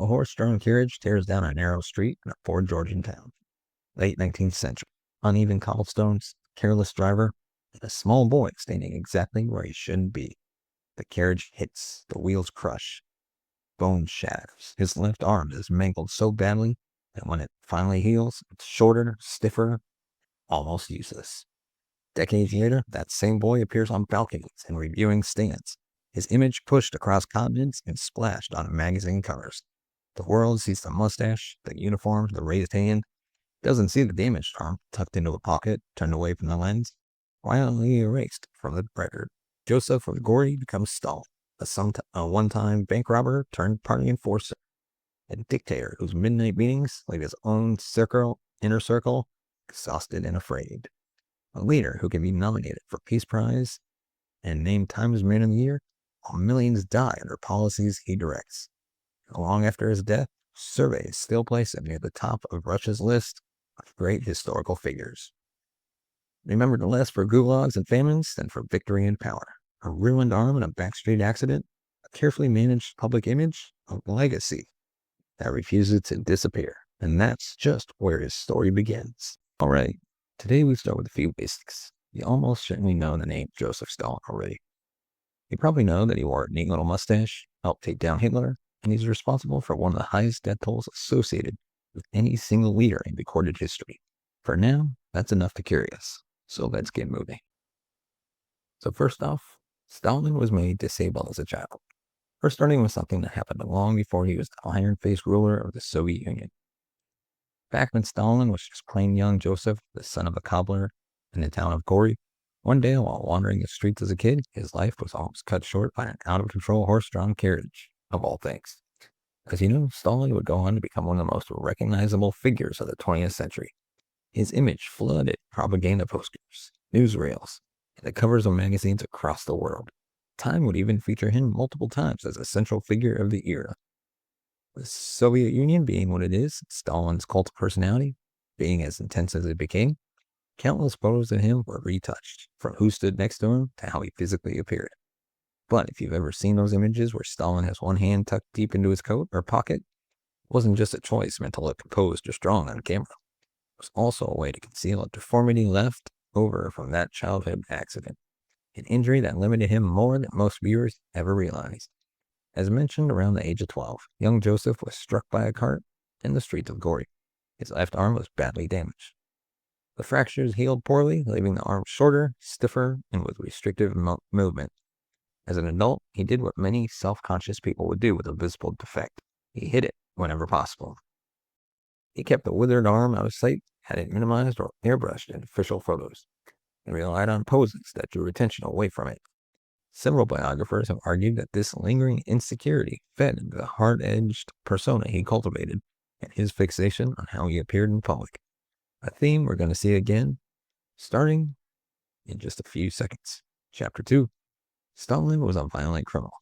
A horse-drawn carriage tears down a narrow street in a poor Georgian town. Late 19th century. Uneven cobblestones, careless driver, and a small boy standing exactly where he shouldn't be. The carriage hits, the wheels crush, bone shatters. His left arm is mangled so badly that when it finally heals, it's shorter, stiffer, almost useless. Decades later, that same boy appears on balconies and reviewing stands, his image pushed across continents and splashed on magazine covers. The world sees the mustache, the uniform, the raised hand, doesn't see the damaged arm tucked into a pocket, turned away from the lens, violently erased from the record. Joseph of Gory becomes Stalin, a one-time bank robber turned party enforcer, a dictator whose midnight meetings leave his own inner circle, exhausted and afraid. A leader who can be nominated for Peace Prize and named Times Man of the Year, while millions die under policies he directs. Long after his death, surveys still place him near the top of Russia's list of great historical figures. Remembered less for gulags and famines than for victory and power. A ruined arm in a backstreet accident, a carefully managed public image, a legacy that refuses to disappear. And that's just where his story begins. All right, today we start with a few basics. You almost certainly know the name Joseph Stalin already. You probably know that he wore a neat little mustache, helped take down Hitler, and he's responsible for one of the highest death tolls associated with any single leader in recorded history. For now, that's enough to carry us, so let's get moving. So first off, Stalin was made disabled as a child. We're starting with something that happened long before he was the iron-faced ruler of the Soviet Union. Back when Stalin was just plain young Joseph, the son of a cobbler in the town of Gory, one day while wandering the streets as a kid, his life was almost cut short by an out-of-control horse-drawn carriage, of all things. As you know, Stalin would go on to become one of the most recognizable figures of the 20th century. His image flooded propaganda posters, newsreels, and the covers of magazines across the world. Time would even feature him multiple times as a central figure of the era. The Soviet Union being what it is, Stalin's cult of personality being as intense as it became, countless photos of him were retouched, from who stood next to him to how he physically appeared. But if you've ever seen those images where Stalin has one hand tucked deep into his coat or pocket, it wasn't just a choice meant to look composed or strong on camera. It was also a way to conceal a deformity left over from that childhood accident, an injury that limited him more than most viewers ever realized. As mentioned, around the age of 12, young Joseph was struck by a cart in the streets of Gory. His left arm was badly damaged. The fractures healed poorly, leaving the arm shorter, stiffer, and with restrictive movement. As an adult, he did what many self-conscious people would do with a visible defect. He hid it whenever possible. He kept the withered arm out of sight, had it minimized or airbrushed in official photos, and relied on poses that drew attention away from it. Several biographers have argued that this lingering insecurity fed into the hard-edged persona he cultivated and his fixation on how he appeared in public. A theme we're going to see again, starting in just a few seconds. Chapter 2. Stalin was a violent criminal.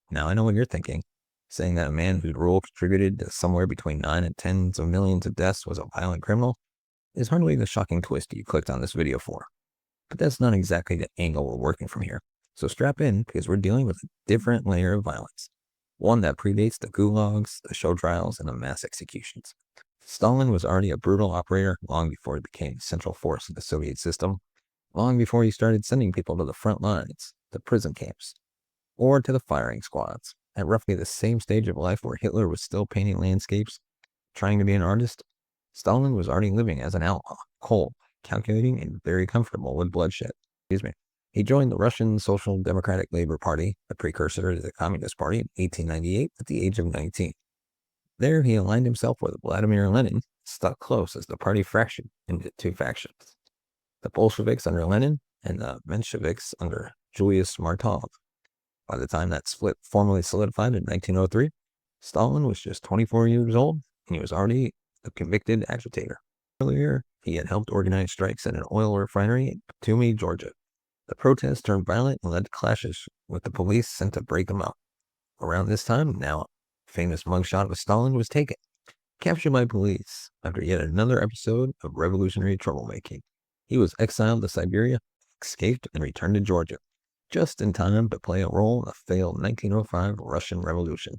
Now I know what you're thinking. Saying that a man whose rule contributed to somewhere between 9 and tens of millions of deaths was a violent criminal is hardly the shocking twist you clicked on this video for. But that's not exactly the angle we're working from here. So strap in, because we're dealing with a different layer of violence. One that predates the gulags, the show trials, and the mass executions. Stalin was already a brutal operator long before he became the central force of the Soviet system, long before he started sending people to the front lines, the prison camps, or to the firing squads. At roughly the same stage of life where Hitler was still painting landscapes, trying to be an artist, Stalin was already living as an outlaw, cold, calculating, and very comfortable with bloodshed. He joined the Russian Social Democratic Labor Party, the precursor to the Communist Party, in 1898 at the age of 19. There, he aligned himself with Vladimir Lenin, stuck close as the party fractured into two factions, the Bolsheviks under Lenin and the Mensheviks under Julius Martov. By the time that split formally solidified in 1903, Stalin was just 24 years old, and he was already a convicted agitator. Earlier, he had helped organize strikes at an oil refinery in Batumi, Georgia. The protests turned violent and led to clashes with the police sent to break them up. Around this time, now a famous mugshot of Stalin was taken, captured by police after yet another episode of revolutionary troublemaking. He was exiled to Siberia, escaped, and returned to Georgia, just in time to play a role in the failed 1905 Russian Revolution.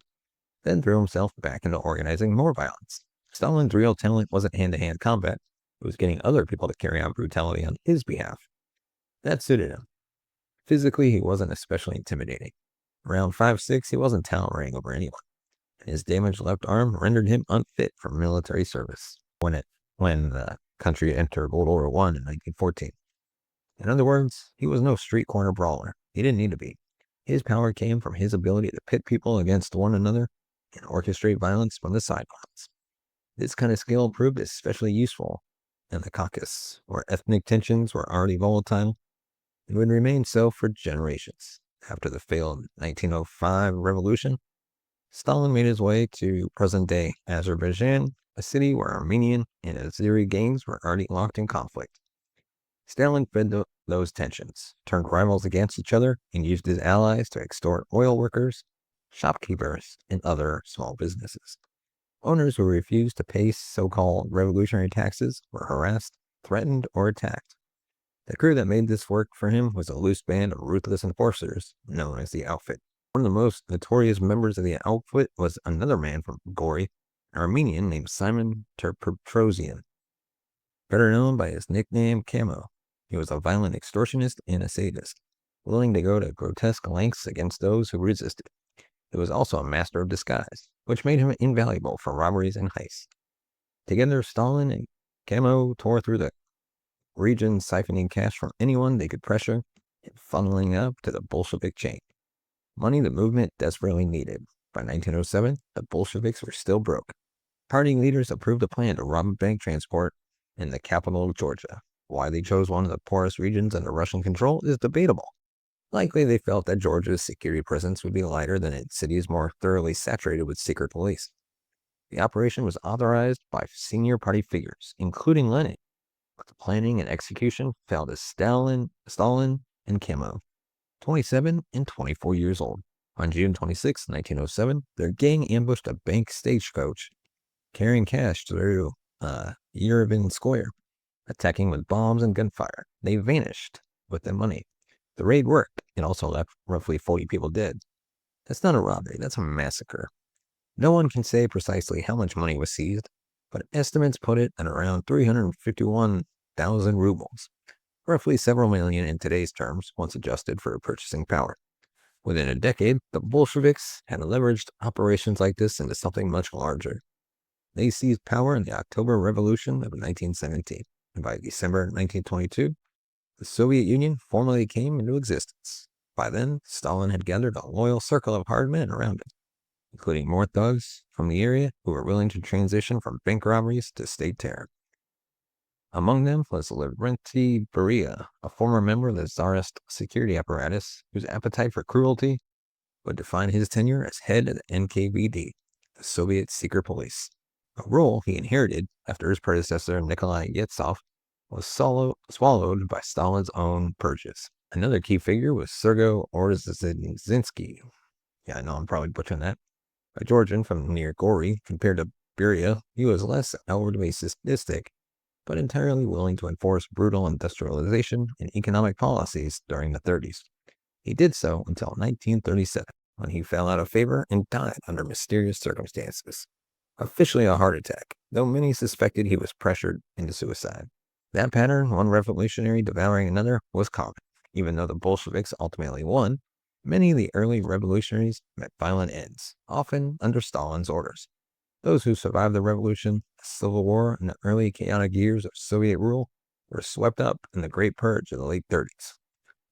then threw himself back into organizing more violence. Stalin's real talent wasn't hand-to-hand combat. It was getting other people to carry out brutality on his behalf. That suited him. Physically, he wasn't especially intimidating. Around 5'6", he wasn't towering over anyone. His damaged left arm rendered him unfit for military service when the country entered World War I in 1914. In other words, he was no street corner brawler. He didn't need to be. His power came from his ability to pit people against one another and orchestrate violence from the sidelines. This kind of skill proved especially useful in the Caucasus, where ethnic tensions were already volatile and would remain so for generations. After the failed 1905 revolution, Stalin made his way to present-day Azerbaijan, a city where Armenian and Azeri gangs were already locked in conflict. Stalin fed those tensions, turned rivals against each other, and used his allies to extort oil workers, shopkeepers, and other small businesses. Owners who refused to pay so-called revolutionary taxes were harassed, threatened, or attacked. The crew that made this work for him was a loose band of ruthless enforcers known as the Outfit. One of the most notorious members of the Outfit was another man from Gori, an Armenian named Simon Petrosian, better known by his nickname Camo. He was a violent extortionist and a sadist, willing to go to grotesque lengths against those who resisted. He was also a master of disguise, which made him invaluable for robberies and heists. Together, Stalin and Camo tore through the region, siphoning cash from anyone they could pressure and funneling up to the Bolshevik chain. Money the movement desperately needed. By 1907, the Bolsheviks were still broke. Party leaders approved a plan to rob a bank transport in the capital of Georgia. Why they chose one of the poorest regions under Russian control is debatable. Likely they felt that Georgia's security presence would be lighter than its cities more thoroughly saturated with secret police. The operation was authorized by senior party figures, including Lenin, but the planning and execution fell to Stalin and Camo, 27 and 24 years old. On June 26, 1907, their gang ambushed a bank stagecoach carrying cash through Yerevan Square, attacking with bombs and gunfire. They vanished with the money. The raid worked. It also left roughly 40 people dead. That's not a robbery, that's a massacre. No one can say precisely how much money was seized, but estimates put it at around 351,000 rubles, roughly several million in today's terms once adjusted for purchasing power. Within a decade, the Bolsheviks had leveraged operations like this into something much larger. They seized power in the October Revolution of 1917, and by December 1922, the Soviet Union formally came into existence. By then, Stalin had gathered a loyal circle of hard men around him, including more thugs from the area who were willing to transition from bank robberies to state terror. Among them was Lavrenti Beria, a former member of the Tsarist security apparatus whose appetite for cruelty would define his tenure as head of the NKVD, the Soviet secret police, a role he inherited after his predecessor Nikolai Yevsov was swallowed by Stalin's own purges. Another key figure was Sergei Orzinsky. Yeah, I know I'm probably butchering that. A Georgian from near Gori. Compared to Beria, he was less outwardly sadistic, but entirely willing to enforce brutal industrialization and economic policies during the 30s. He did so until 1937, when he fell out of favor and died under mysterious circumstances. Officially a heart attack, though many suspected he was pressured into suicide. That pattern, one revolutionary devouring another, was common. Even though the Bolsheviks ultimately won, many of the early revolutionaries met violent ends, often under Stalin's orders. Those who survived the revolution, the Civil War, and the early chaotic years of Soviet rule were swept up in the Great Purge of the late 30s.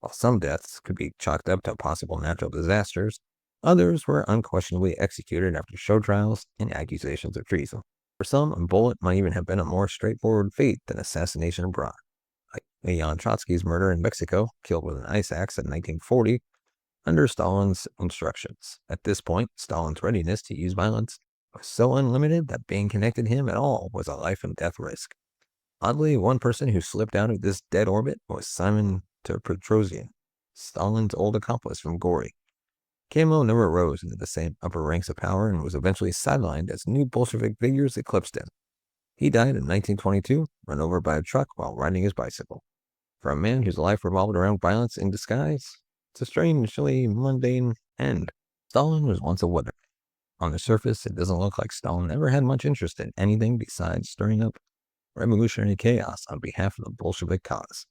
While some deaths could be chalked up to possible natural disasters, others were unquestionably executed after show trials and accusations of treason. For some, a bullet might even have been a more straightforward fate than assassination abroad, like Leon Trotsky's murder in Mexico, killed with an ice axe in 1940, under Stalin's instructions. At this point, Stalin's readiness to use violence was so unlimited that being connected to him at all was a life and death risk. Oddly, one person who slipped out of this dead orbit was Simon Petrosian, Stalin's old accomplice from Gori. Camo never rose into the same upper ranks of power and was eventually sidelined as new Bolshevik figures eclipsed him. He died in 1922, run over by a truck while riding his bicycle. For a man whose life revolved around violence in disguise, it's a strangely mundane end. Stalin was once a winner. On the surface, it doesn't look like Stalin ever had much interest in anything besides stirring up revolutionary chaos on behalf of the Bolshevik cause.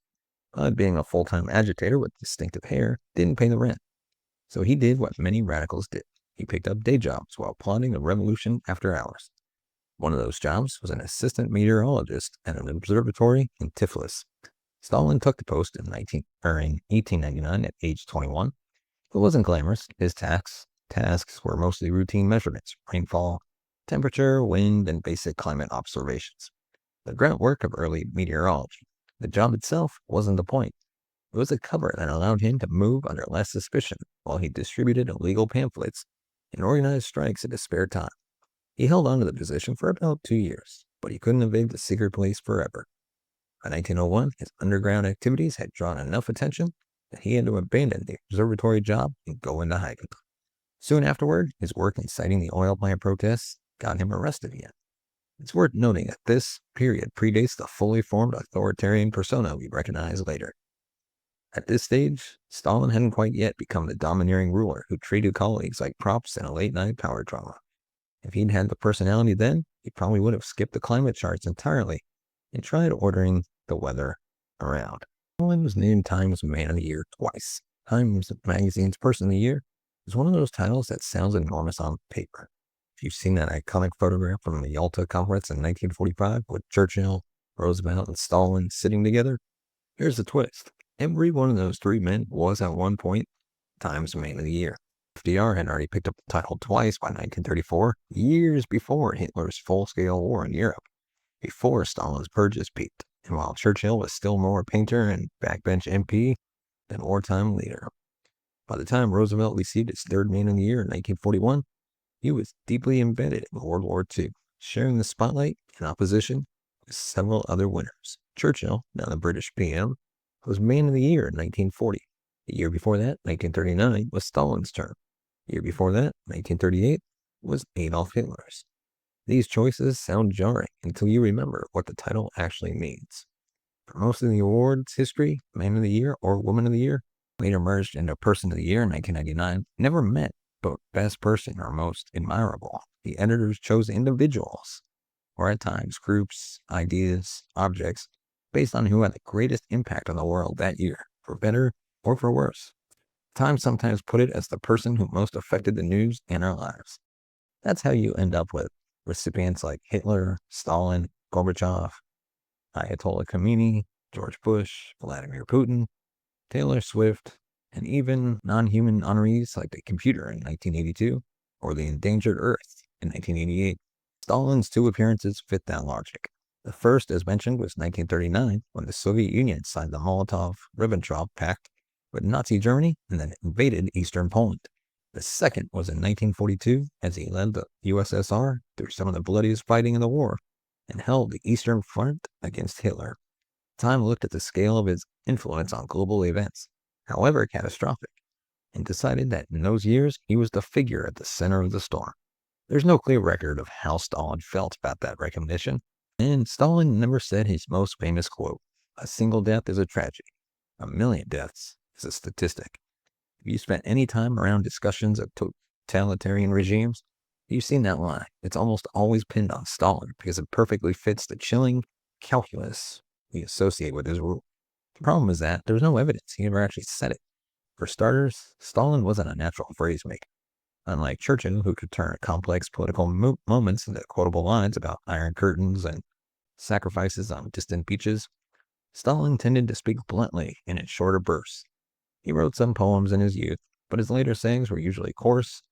But being a full-time agitator with distinctive hair didn't pay the rent. So he did what many radicals did. He picked up day jobs while plotting a revolution after hours. One of those jobs was an assistant meteorologist at an observatory in Tiflis. Stalin took the post in 1899 at age 21. It wasn't glamorous. His tasks were mostly routine measurements, rainfall, temperature, wind, and basic climate observations. The grunt work of early meteorology. The job itself wasn't the point. It was a cover that allowed him to move under less suspicion while he distributed illegal pamphlets and organized strikes in his spare time. He held on to the position for about 2 years, but he couldn't evade the secret police forever. By 1901, his underground activities had drawn enough attention that he had to abandon the observatory job and go into hiding. Soon afterward, his work inciting the oil plant protests got him arrested again. It's worth noting that this period predates the fully formed authoritarian persona we recognize later. At this stage, Stalin hadn't quite yet become the domineering ruler who treated colleagues like props in a late-night power drama. If he'd had the personality then, he probably would have skipped the climate charts entirely and tried ordering the weather around. Stalin was named Time's Man of the Year twice. Times magazine's Person of the Year is one of those titles that sounds enormous on paper. If you've seen that iconic photograph from the Yalta Conference in 1945 with Churchill, Roosevelt, and Stalin sitting together, here's the twist. Every one of those three men was at one point Time's Man of the Year. FDR had already picked up the title twice by 1934, years before Hitler's full-scale war in Europe, before Stalin's purges peaked, and while Churchill was still more painter and backbench MP than wartime leader. By the time Roosevelt received his third Man of the Year in 1941, he was deeply embedded in World War II, sharing the spotlight in opposition with several other winners. Churchill, now the British PM, was Man of the Year in 1940. The year before that, 1939, was Stalin's term. The year before that, 1938, was Adolf Hitler's. These choices sound jarring until you remember what the title actually means. For most of the awards history, Man of the Year or Woman of the Year, later merged into Person of the Year in 1999, never meant but best person or most admirable. The editors chose individuals, or at times groups, ideas, objects, based on who had the greatest impact on the world that year, for better or for worse. Time sometimes put it as the person who most affected the news and our lives. That's how you end up with recipients like Hitler, Stalin, Gorbachev, Ayatollah Khomeini, George Bush, Vladimir Putin, Taylor Swift, and even non-human honorees like the computer in 1982 or the endangered Earth in 1988. Stalin's two appearances fit that logic. The first, as mentioned, was 1939 when the Soviet Union signed the Molotov-Ribbentrop Pact with Nazi Germany and then invaded eastern Poland. The second was in 1942 as he led the USSR through some of the bloodiest fighting in the war and held the Eastern Front against Hitler. Time looked at the scale of his influence on global events, however catastrophic, and decided that in those years he was the figure at the center of the storm. There's no clear record of how Stalin felt about that recognition, and Stalin never said his most famous quote, "A single death is a tragedy. A million deaths is a statistic." If you spent any time around discussions of totalitarian regimes, you've seen that line. It's almost always pinned on Stalin because it perfectly fits the chilling calculus we associate with his rule. The problem is that there's no evidence he ever actually said it. For starters, Stalin wasn't a natural phrase maker. Unlike Churchill, who could turn complex political moments into quotable lines about iron curtains and sacrifices on distant beaches, Stalin tended to speak bluntly and in shorter bursts. He wrote some poems in his youth, but his later sayings were usually coarse,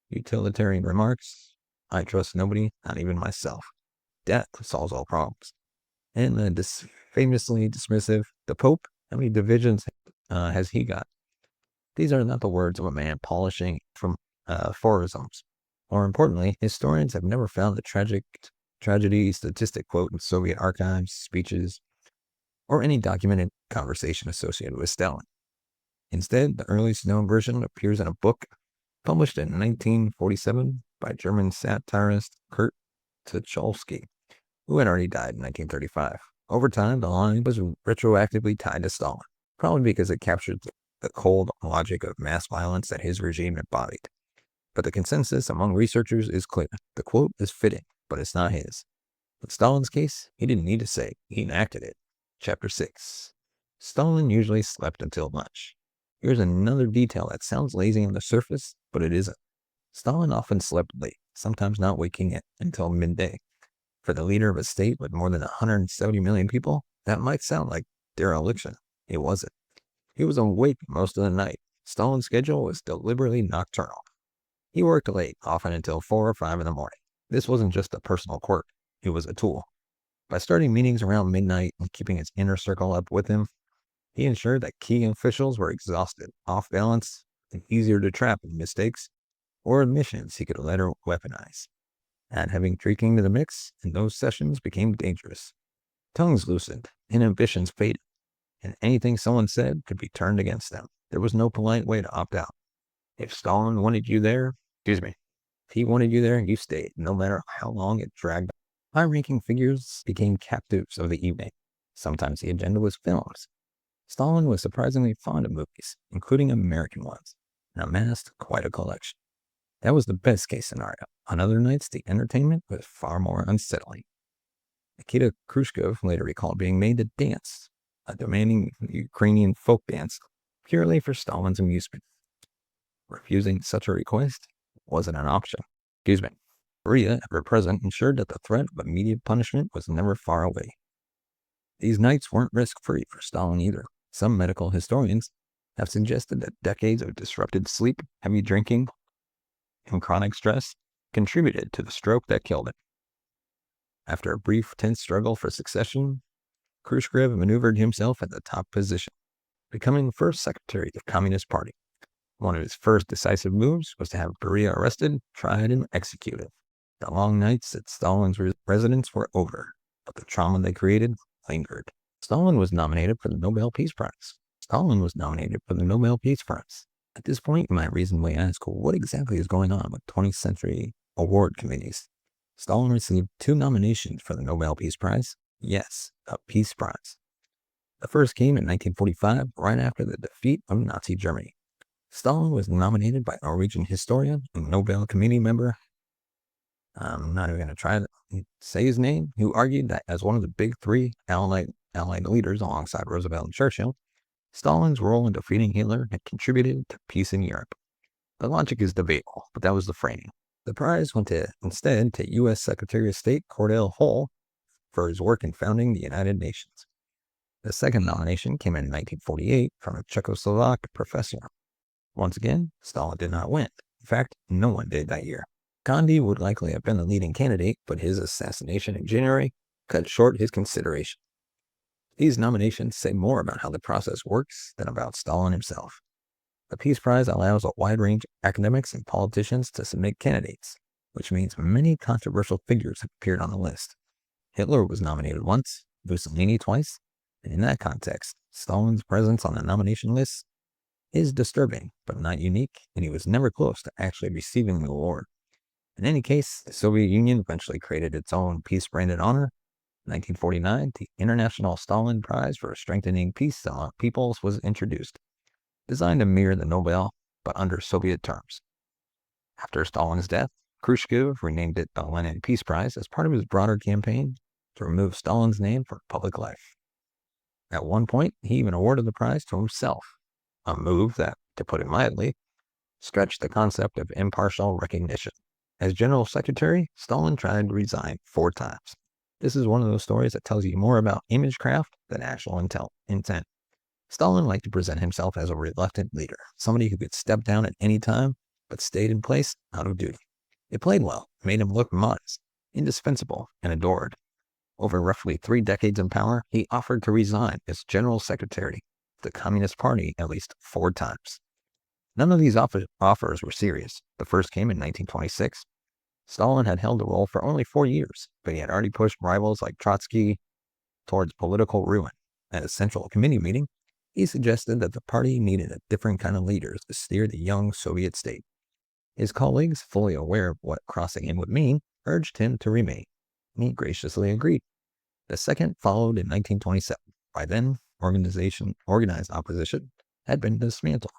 utilitarian remarks. "I trust nobody, not even myself. Death solves all problems." And famously dismissive, "The Pope, how many divisions has he got?" These are not the words of a man polishing from aphorisms. More importantly, historians have never found the tragedy statistic quote in Soviet archives, speeches, or any documented conversation associated with Stalin. Instead, the earliest known version appears in a book published in 1947 by German satirist Kurt Tucholsky, who had already died in 1935. Over time, the line was retroactively tied to Stalin, probably because it captured the cold logic of mass violence that his regime embodied. But the consensus among researchers is clear. The quote is fitting, but it's not his. In Stalin's case, he didn't need to say it. He enacted it. Chapter 6. Stalin usually slept until lunch. Here's another detail that sounds lazy on the surface, but it isn't. Stalin often slept late, sometimes not waking up until midday. For the leader of a state with more than 170 million people, that might sound like dereliction. It wasn't. He was awake most of the night. Stalin's schedule was deliberately nocturnal. He worked late, often until 4 or 5 in the morning. This wasn't just a personal quirk. It was a tool. By starting meetings around midnight and keeping his inner circle up with him, he ensured that key officials were exhausted, off balance, and easier to trap in mistakes or admissions he could later weaponize. Add heavy drinking to the mix, and those sessions became dangerous. Tongues loosened, inhibitions faded, and anything someone said could be turned against them. There was no polite way to opt out. If Stalin wanted you there, if he wanted you there, you stayed, no matter how long it dragged. High-ranking figures became captives of the evening. Sometimes the agenda was films. Stalin was surprisingly fond of movies, including American ones, and amassed quite a collection. That was the best-case scenario. On other nights, the entertainment was far more unsettling. Nikita Khrushchev later recalled being made to dance, a demanding Ukrainian folk dance, purely for Stalin's amusement. Refusing such a request wasn't an option. Beria, ever present, ensured that the threat of immediate punishment was never far away. These nights weren't risk-free for Stalin either. Some medical historians have suggested that decades of disrupted sleep, heavy drinking, and chronic stress contributed to the stroke that killed him. After a brief, tense struggle for succession, Khrushchev maneuvered himself at the top position, becoming the first secretary of the Communist Party. One of his first decisive moves was to have Beria arrested, tried, and executed. The long nights at Stalin's residence were over, but the trauma they created lingered. Stalin was nominated for the Nobel Peace Prize. At this point, you might reasonably ask, what exactly is going on with 20th century award committees? Stalin received 2 nominations for the Nobel Peace Prize. Yes, a peace prize. The first came in 1945, right after the defeat of Nazi Germany. Stalin was nominated by Norwegian historian and Nobel Committee member, I'm not even going to try to say his name, who argued that as one of the big 3 Allied leaders alongside Roosevelt and Churchill, Stalin's role in defeating Hitler had contributed to peace in Europe. The logic is debatable, but that was the framing. The prize went instead to U.S. Secretary of State Cordell Hull for his work in founding the United Nations. The second nomination came in 1948 from a Czechoslovak professor. Once again, Stalin did not win. In fact, no one did that year. Gandhi would likely have been the leading candidate, but his assassination in January cut short his consideration. These nominations say more about how the process works than about Stalin himself. The Peace Prize allows a wide range of academics and politicians to submit candidates, which means many controversial figures have appeared on the list. Hitler was nominated once, Mussolini twice, and in that context, Stalin's presence on the nomination list is disturbing, but not unique, and he was never close to actually receiving the award. In any case, the Soviet Union eventually created its own peace-branded honor. In 1949, the International Stalin Prize for Strengthening Peace Among Peoples was introduced, designed to mirror the Nobel, but under Soviet terms. After Stalin's death, Khrushchev renamed it the Lenin Peace Prize as part of his broader campaign to remove Stalin's name from public life. At one point, he even awarded the prize to himself, a move that, to put it mildly, stretched the concept of impartial recognition. As General Secretary, Stalin tried to resign 4 times. This is one of those stories that tells you more about imagecraft than actual intent. Stalin liked to present himself as a reluctant leader, somebody who could step down at any time, but stayed in place out of duty. It played well, made him look modest, indispensable, and adored. Over roughly 3 decades in power, he offered to resign as General Secretary of the Communist Party at least 4 times. None of these offers were serious. The first came in 1926. Stalin had held the role for only 4 years, but he had already pushed rivals like Trotsky towards political ruin. At a Central Committee meeting, he suggested that the party needed a different kind of leaders to steer the young Soviet state. His colleagues, fully aware of what crossing in would mean, urged him to remain. He graciously agreed. The second followed in 1927. By then, organized opposition had been dismantled.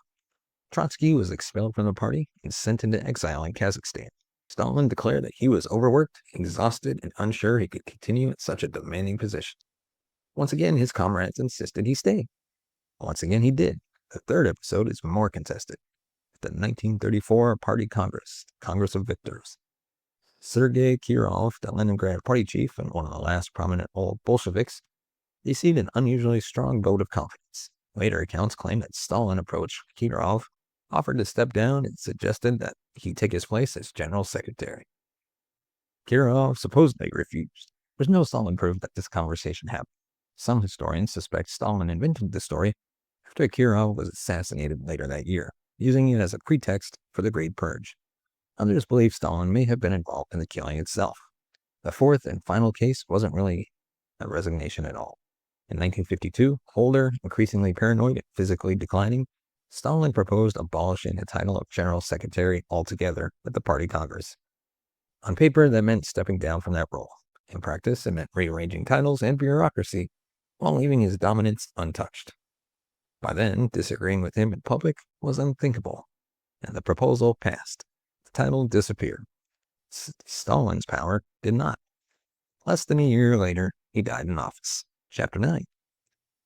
Trotsky was expelled from the party and sent into exile in Kazakhstan. Stalin declared that he was overworked, exhausted, and unsure he could continue at such a demanding position. Once again, his comrades insisted he stay. Once again, he did. The third episode is more contested. At the 1934 Party Congress, Congress of Victors, Sergei Kirov, the Leningrad party chief and one of the last prominent old Bolsheviks, received an unusually strong vote of confidence. Later accounts claim that Stalin approached Kirov, offered to step down, and suggested that he take his place as general secretary. Kirov supposedly refused. There's no solid proof that this conversation happened. Some historians suspect Stalin invented the story after Kirov was assassinated later that year, using it as a pretext for the Great Purge. Others believe Stalin may have been involved in the killing itself. The fourth and final case wasn't really a resignation at all. In 1952, older, increasingly paranoid, and physically declining, Stalin proposed abolishing the title of General Secretary altogether at the Party Congress. On paper, that meant stepping down from that role. In practice, it meant rearranging titles and bureaucracy while leaving his dominance untouched. By then, disagreeing with him in public was unthinkable, and the proposal passed. The title disappeared. Stalin's power did not. Less than a year later, he died in office. Chapter 9.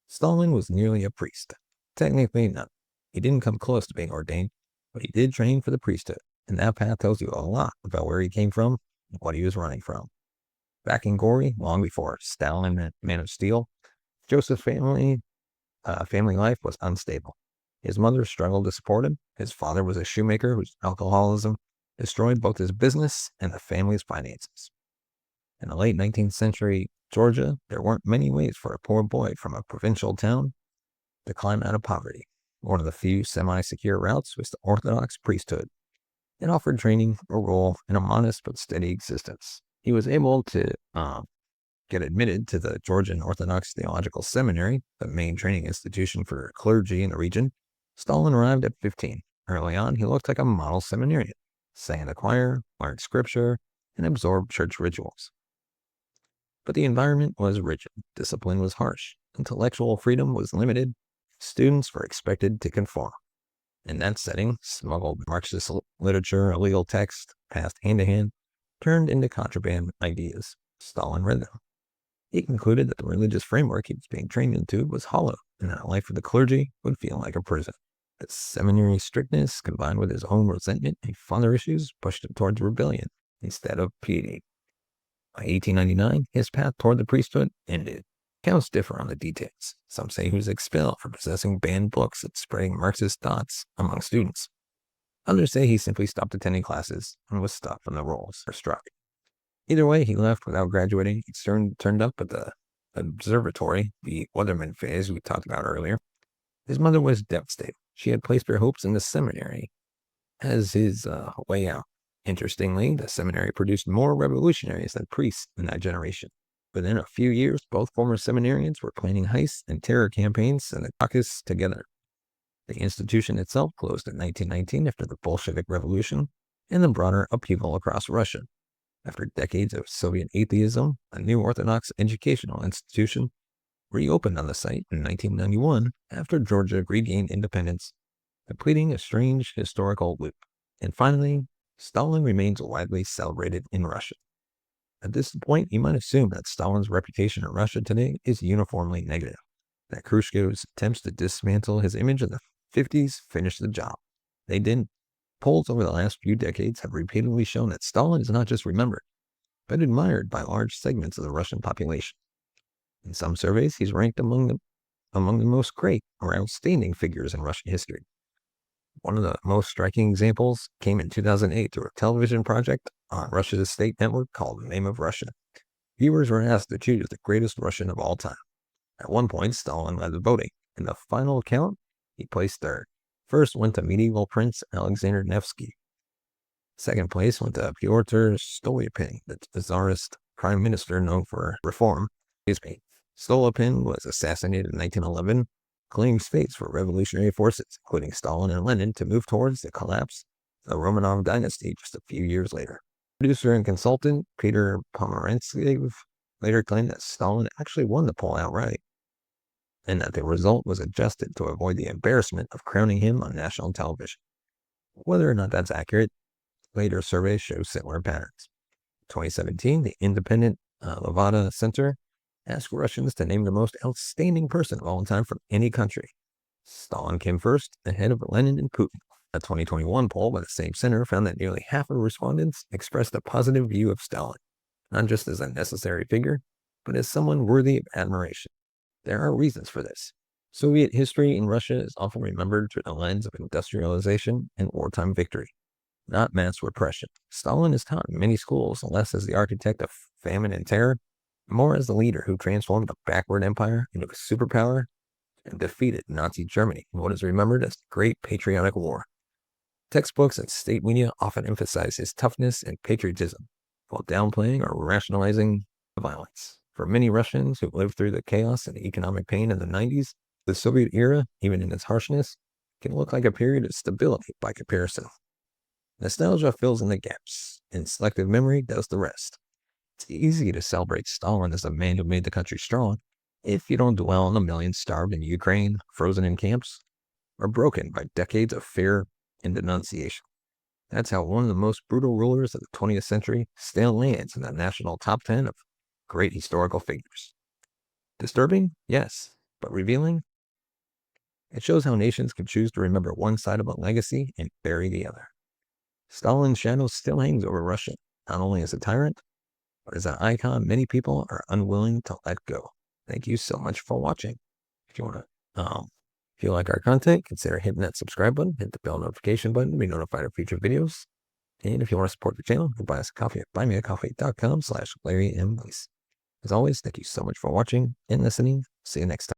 Stalin was nearly a priest. Technically, no. He didn't come close to being ordained, but he did train for the priesthood, and that path tells you a lot about where he came from and what he was running from. Back in Gori, long before Stalin and Man of Steel, Joseph's family life was unstable. His mother struggled to support him. His father was a shoemaker whose alcoholism destroyed both his business and the family's finances. In the late 19th century Georgia, there weren't many ways for a poor boy from a provincial town to climb out of poverty. One of the few semi-secure routes was the Orthodox priesthood. It offered training, a role, and a modest but steady existence. He was able to get admitted to the Georgian Orthodox Theological Seminary, the main training institution for clergy in the region. Stalin arrived at 15. Early on, he looked like a model seminarian, sang in the choir, learned scripture, and absorbed church rituals. But the environment was rigid, discipline was harsh, intellectual freedom was limited, students were expected to conform. In that setting, smuggled Marxist literature, illegal text, passed hand to hand, turned into contraband ideas. Stalin read them. He concluded that the religious framework he was being trained into was hollow, and that life for the clergy would feel like a prison. The seminary strictness, combined with his own resentment and father issues, pushed him towards rebellion instead of piety. By 1899, his path toward the priesthood ended. Accounts differ on the details. Some say he was expelled for possessing banned books and spreading Marxist thoughts among students. Others say he simply stopped attending classes and was stopped from the rolls or struck. Either way, he left without graduating. He turned up at the observatory, the Weatherman phase we talked about earlier. His mother was devastated. She had placed her hopes in the seminary as his way out. Interestingly, the seminary produced more revolutionaries than priests in that generation. Within a few years, both former seminarians were planning heists and terror campaigns in the Caucasus together. The institution itself closed in 1919 after the Bolshevik Revolution and the broader upheaval across Russia. After decades of Soviet atheism, a new Orthodox educational institution reopened on the site in 1991 after Georgia regained independence, completing a strange historical loop. And finally, Stalin remains widely celebrated in Russia. At this point, you might assume that Stalin's reputation in Russia today is uniformly negative, that Khrushchev's attempts to dismantle his image in the 50s finished the job. They didn't. Polls over the last few decades have repeatedly shown that Stalin is not just remembered, but admired by large segments of the Russian population. In some surveys, he's ranked among the most great or outstanding figures in Russian history. One of the most striking examples came in 2008 through a television project on Russia's state network called The Name of Russia. Viewers were asked to choose the greatest Russian of all time. At one point, Stalin led the voting. In the final count, he placed third. First went to medieval Prince Alexander Nevsky. Second place went to Pyotr Stolypin, the Tsarist prime minister known for reform. Stolypin was assassinated in 1911, claims fates for revolutionary forces, including Stalin and Lenin, to move towards the collapse of the Romanov dynasty just a few years later. Producer and consultant Peter Pomerantsev later claimed that Stalin actually won the poll outright. and that the result was adjusted to avoid the embarrassment of crowning him on national television. Whether or not that's accurate, later surveys show similar patterns. In 2017, the independent Levada Center asked Russians to name the most outstanding person of all time from any country. Stalin came first, ahead of Lenin and Putin. A 2021 poll by the same center found that nearly half of respondents expressed a positive view of Stalin, not just as a necessary figure, but as someone worthy of admiration. There are reasons for this. Soviet history in Russia is often remembered through the lens of industrialization and wartime victory, not mass repression. Stalin is taught in many schools less as the architect of famine and terror, more as the leader who transformed a backward empire into a superpower and defeated Nazi Germany in what is remembered as the Great Patriotic War. Textbooks and state media often emphasize his toughness and patriotism, while downplaying or rationalizing violence. For many Russians who lived through the chaos and economic pain in the 90s, the Soviet era, even in its harshness, can look like a period of stability by comparison. Nostalgia fills in the gaps, and selective memory does the rest. It's easy to celebrate Stalin as a man who made the country strong if you don't dwell on the millions starved in Ukraine, frozen in camps, or broken by decades of fear and denunciation. That's how one of the most brutal rulers of the 20th century still lands in the national top 10 of great historical figures. Disturbing? Yes, but revealing? It shows how nations can choose to remember one side of a legacy and bury the other. Stalin's shadow still hangs over Russia, not only as a tyrant, but as an icon many people are unwilling to let go. Thank you so much for watching. If you want to, if you like our content, consider hitting that subscribe button, hit the bell notification button to be notified of future videos. And if you want to support the channel, you can buy us a coffee at buymeacoffee.com/LarryMWeese. As always, thank you so much for watching and listening. See you next time.